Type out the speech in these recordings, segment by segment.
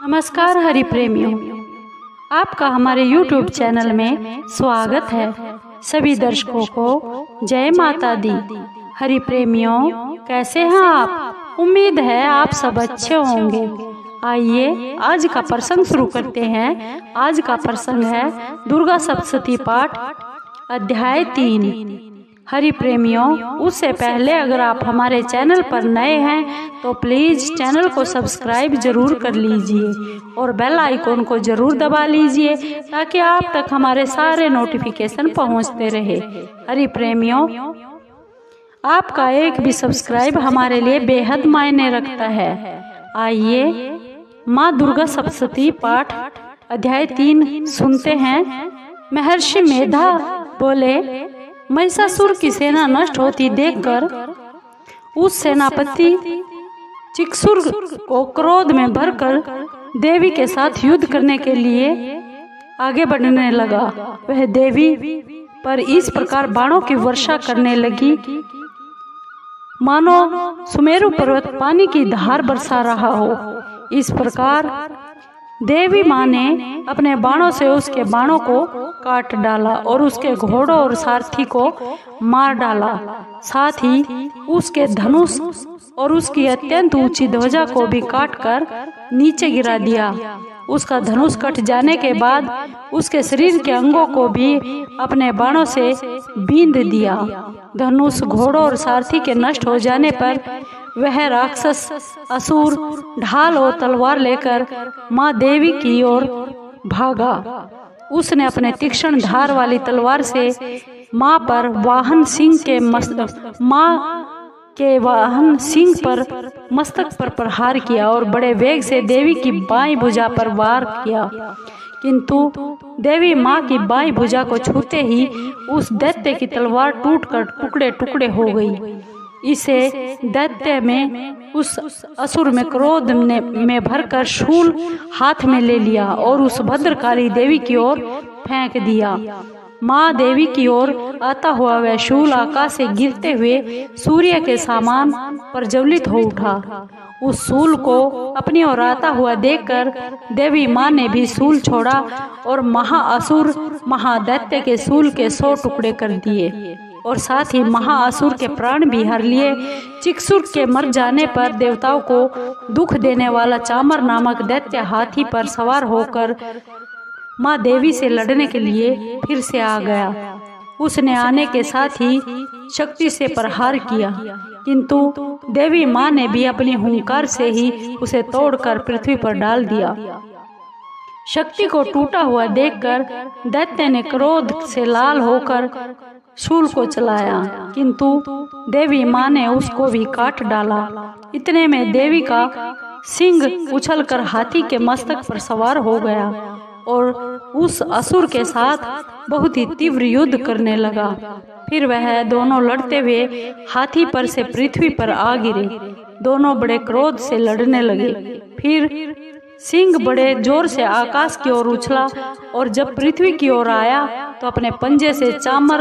नमस्कार हरि प्रेमियों, आपका हमारे YouTube चैनल में स्वागत है। सभी दर्शकों को जय माता दी। हरि प्रेमियों, कैसे हैं आप? उम्मीद है आप सब अच्छे होंगे। आइए आज का प्रसंग शुरू करते हैं। आज का प्रसंग है दुर्गा सप्तशती पाठ अध्याय 3। हरि प्रेमियों, उससे पहले अगर आप हमारे चैनल पर नए हैं तो प्लीज़ चैनल को सब्सक्राइब जरूर कर लीजिए और बेल आइकॉन को जरूर दबा लीजिए ताकि आप तक हमारे सारे नोटिफिकेशन पहुंचते रहे। हरि प्रेमियों, आपका एक भी सब्सक्राइब हमारे लिए बेहद मायने रखता है। आइए माँ दुर्गा सप्तशती पाठ अध्याय 3 सुनते हैं। महर्षि मेधा बोले, महिषासुर की सेना नष्ट होती देखकर उस सेनापति चिक्सुर को क्रोध में भरकर देवी के साथ युद्ध करने के लिए आगे बढ़ने लगा। वह देवी पर इस प्रकार बाणों की वर्षा करने लगी मानो सुमेरु पर्वत पानी की धार बरसा रहा हो। इस प्रकार देवी माँ ने अपने बाणों से उसके बाणों को काट डाला और उसके घोड़ों और सारथी को मार डाला। साथ ही उसके धनुष और उसकी अत्यंत ऊंची ध्वजा को भी काटकर नीचे गिरा दिया। उसका धनुष कट जाने के बाद उसके शरीर के अंगों को भी अपने बाणों से बींध दिया। धनुष, घोड़ों और सारथी के नष्ट हो जाने पर वह राक्षस असुर ढाल और तलवार लेकर माँ देवी की ओर भागा। उसने अपने तीक्ष्ण धार वाली तलवार से माँ पर वाहन सिंह पर मस्तक पर प्रहार किया और बड़े वेग से देवी की बाईं भुजा पर वार किया। किंतु देवी माँ की बाईं भुजा को छूते ही उस दैत्य की तलवार टूटकर टुकड़े टुकड़े हो गई। इसे दैत्य में उस असुर में क्रोध में भरकर शूल हाथ में ले लिया और उस भद्रकाली देवी की ओर फेंक दिया। माँ देवी की ओर आता हुआ वह शूल आकाश से गिरते हुए सूर्य के समान प्रज्वलित हो उठा। उस शूल को अपनी ओर आता हुआ देखकर देवी माँ ने भी शूल छोड़ा और महाअसुर महादैत्य के शूल के 100 टुकड़े कर दिए और साथ ही महाअसुर के प्राण भी हर लिए। चिक्सुर के मर जाने पर देवताओं को दुख देने वाला चामर नामक दैत्य हाथी पर सवार होकर माँ देवी से लड़ने के लिए फिर से आ गया। उसने आने के साथ ही शक्ति से प्रहार किया, किंतु देवी माँ ने भी अपनी हुंकार से ही उसे तोड़कर पृथ्वी पर डाल दिया। शक्ति को टूटा हुआ देखकर दैत्य ने क्रोध से लाल होकर शूल को चलाया, किंतु देवी माँ ने उसको भी काट डाला। इतने में देवी का सिंह उछलकर हाथी के मस्तक पर सवार हो गया और उस असुर के साथ बहुत ही तीव्र युद्ध करने लगा। फिर वह दोनों लड़ते हुए हाथी पर से पृथ्वी पर आ गिरे। दोनों बड़े क्रोध से लड़ने लगे। फिर सिंह बड़े जोर से आकाश की ओर उछला और जब पृथ्वी की ओर आया तो अपने पंजे से चामर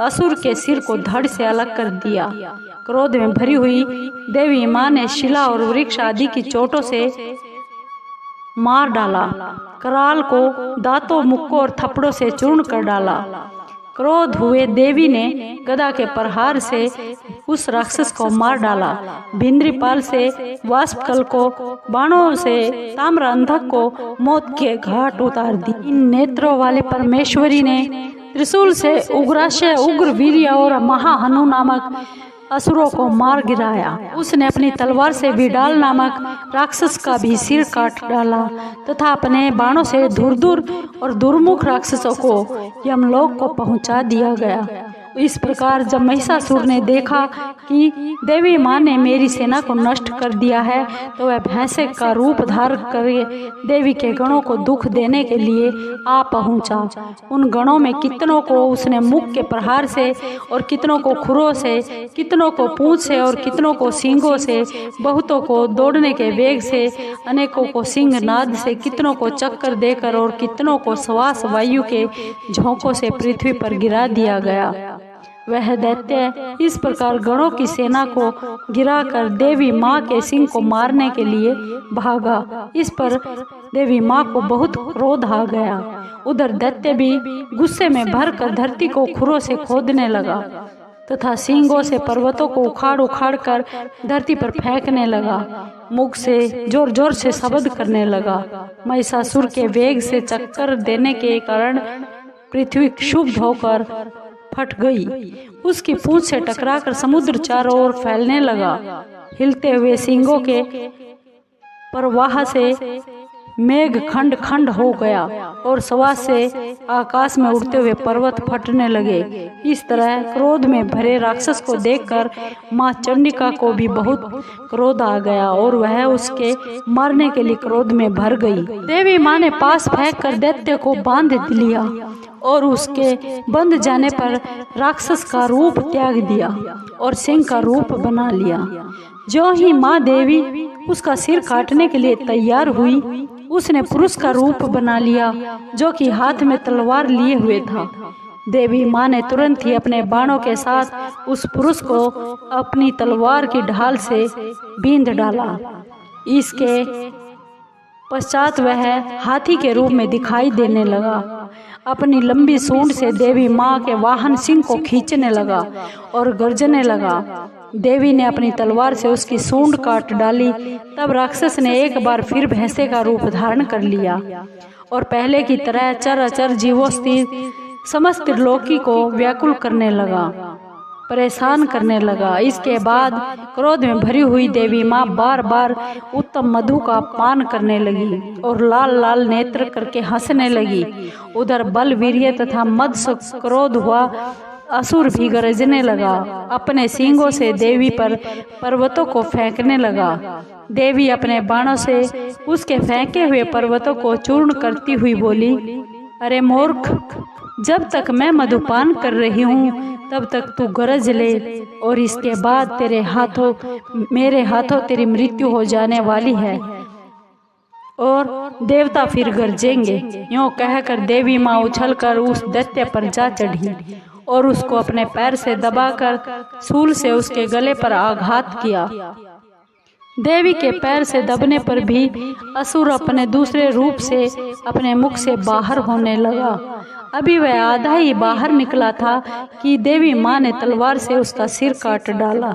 असुर के सिर को धड़ से अलग कर दिया। क्रोध में भरी हुई देवी माँ ने शिला और वृक्ष आदि की चोटों से मार डाला। कराल को दांतों, मुक्कों और थप्पड़ों से चूर्ण कर डाला। क्रोध हुए देवी ने गदा के प्रहार से उस राक्षस को मार डाला। भिंद्रीपाल से वाष्पकल को, बाणों से ताम्रअंधक को मौत के घाट उतार दी। इन नेत्रों वाले परमेश्वरी ने त्रिशूल से उग्राशय, उग्र वीर्य और महाहनु नामक असुरों को मार गिराया। उसने अपनी तलवार से विडाल नामक राक्षस का भी सिर काट डाला तथा अपने बाणों से धुरधुर और दुर्मुख राक्षसों को यमलोक को पहुंचा दिया गया। इस प्रकार जब महिषासुर ने देखा कि देवी माँ ने मेरी सेना को नष्ट कर दिया है तो वह भैंसे का रूप धार कर देवी के गणों को दुख देने के लिए आ पहुंचा। उन गणों में कितनों को उसने मुख के प्रहार से और कितनों को खुरों से, कितनों को पूंछ से और कितनों को सींगों से, बहुतों को दौड़ने के वेग से, अनेकों को सिंह नाद से, कितनों को चक्कर देकर और कितनों को श्वास वायु के झोंकों से पृथ्वी पर गिरा दिया गया। वह दैत्य इस प्रकार गणों की सेना को गिराकर देवी माँ के सिंह को मारने के लिए भागा। इस पर देवी माँ को बहुत क्रोध आ गया। उधर दैत्य भी गुस्से में भरकर धरती को खुरों से खोदने लगा तथा सींगों से पर्वतों को उखाड़ उखाड़ कर धरती पर फेंकने लगा। मुख से जोर जोर से शब्द करने लगा। महिषासुर के वेग से चक्कर देने के कारण पृथ्वी क्षुब्ध होकर फट गई। उसकी पूंछ से टकराकर समुद्र चारों ओर फैलने लगा। हिलते हुए सींगों के प्रवाह से मेघ खंड खंड हो गया और सवा से आकाश में उड़ते हुए पर्वत फटने लगे। इस तरह क्रोध में भरे राक्षस को देखकर माँ चंडिका को भी बहुत क्रोध आ गया और वह उसके मारने के लिए क्रोध में भर गई। देवी माँ ने पास फेंक कर दैत्य को बांध लिया और उसके बंध जाने पर राक्षस का रूप त्याग दिया और सिंह का रूप बना लिया। जो ही माँ देवी उसका सिर काटने के लिए तैयार हुई, उसने पुरुष का रूप बना लिया जो कि हाथ में तलवार लिए हुए था। देवी माँ ने तुरंत ही अपने बाणों के साथ उस पुरुष को अपनी तलवार की ढाल से बींध डाला। इसके पश्चात वह हाथी के रूप में दिखाई देने लगा। अपनी लंबी सूंड से देवी माँ के वाहन सिंह को खींचने लगा और गर्जने लगा। देवी ने अपनी तलवार से उसकी सूंड काट डाली। तब राक्षस ने एक बार फिर भैंसे का रूप धारण कर लिया और पहले की तरह चराचर जीवों स्थित समस्त त्रिलोकी को व्याकुल करने लगा, परेशान करने लगा। इसके बाद क्रोध में भरी हुई देवी माँ बार बार उत्तम मधु का पान करने लगी और लाल लाल नेत्र करके हंसने लगी। उधर बल वीर्य तथा मद से क्रोध हुआ असुर भी गरजने लगा। अपने सींगों से देवी पर पर्वतों को फेंकने लगा। देवी अपने बाणों से उसके फेंके हुए पर्वतों को चूर्ण करती हुई बोली, अरे मूर्ख, जब तक मैं मधुपान कर रही हूँ तब तक तू गरज ले और इसके बाद मेरे हाथों तेरी मृत्यु हो जाने वाली है और देवता फिर गरजेंगे। यूं कहकर देवी माँ उछलकर उस दैत्य पर जा चढ़ी और उसको अपने पैर से दबाकर शूल से उसके गले पर आघात किया। देवी के पैर से दबने पर भी असुर अपने दूसरे रूप से अपने मुख से बाहर होने लगा। अभी वह आधा ही बाहर निकला था कि देवी माँ ने तलवार से उसका सिर काट डाला।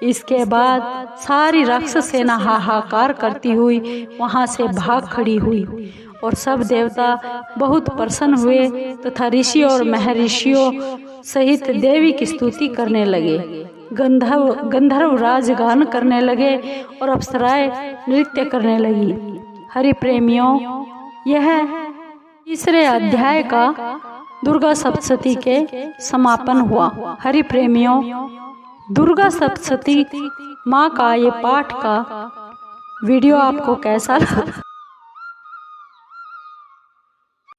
इसके बाद सारी राक्षस सेना हाहाकार करती हुई वहां से भाग खड़ी हुई और सब देवता बहुत प्रसन्न हुए तथा ऋषि और महर्षियों सहित देवी की स्तुति करने लगे। गंधर्व राज गान करने लगे और अप्सराएं नृत्य करने लगी। हरि प्रेमियों, यह तीसरे अध्याय का दुर्गा सप्तशती के समापन हुआ। हरि प्रेमियों, दुर्गा सप्तशती माँ का ये पाठ का वीडियो आपको कैसा लगा?